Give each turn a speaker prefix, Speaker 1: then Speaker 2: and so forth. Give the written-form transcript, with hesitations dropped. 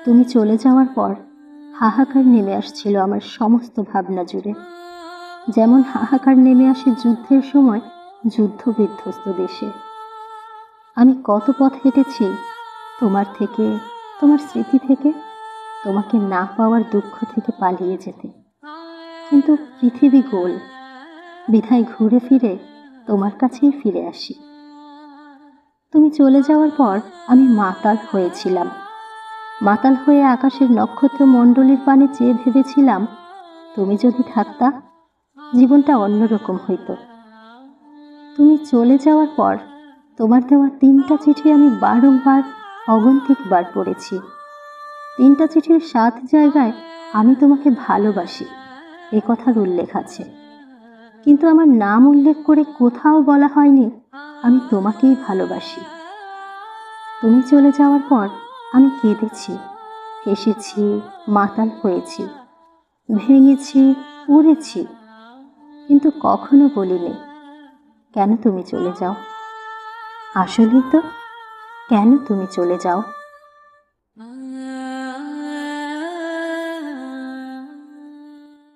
Speaker 1: তুমি চলে যাওয়ার পর হাহাকার নেমে আসছিল আমার সমস্ত ভাবনা জুড়ে। যেমন হাহাকার নেমে আসে যুদ্ধের সময় যুদ্ধ বিধ্বস্ত দেশে। আমি কত পথ হেঁটেছি তোমার থেকে, তোমার স্মৃতি থেকে, তোমাকে না পাওয়ার দুঃখ থেকে পালিয়ে যেতে। কিন্তু পৃথিবী গোল, বিধায় ঘুরে ফিরে তোমার কাছেই ফিরে আসি। তুমি চলে যাওয়ার পর আমি মাতাল হয়েছিলাম। মাতাল হয়ে আকাশের নক্ষত্র মণ্ডলীর পানে চেয়ে ভেবেছিলাম, তুমি যদি থাকতা জীবনটা অন্যরকম হইতো। তুমি চলে যাওয়ার পর তোমার দেওয়া 3টা চিঠি আমি বারংবার অগন্তিকবার পড়েছি। 3টা চিঠির 7 জায়গায় আমি তোমাকে ভালোবাসি এ কথার উল্লেখ আছে, কিন্তু আমার নাম উল্লেখ করে কোথাও বলা হয়নি আমি তোমাকেই ভালোবাসি। তুমি চলে যাওয়ার পর আমি কেঁদেছি, হেসেছি, মাতাল হয়েছি, ভেঙেছি, উড়েছি, কিন্তু কখনো বলিনি কেন তুমি চলে যাও। আসলেই তো, কেন তুমি চলে যাও।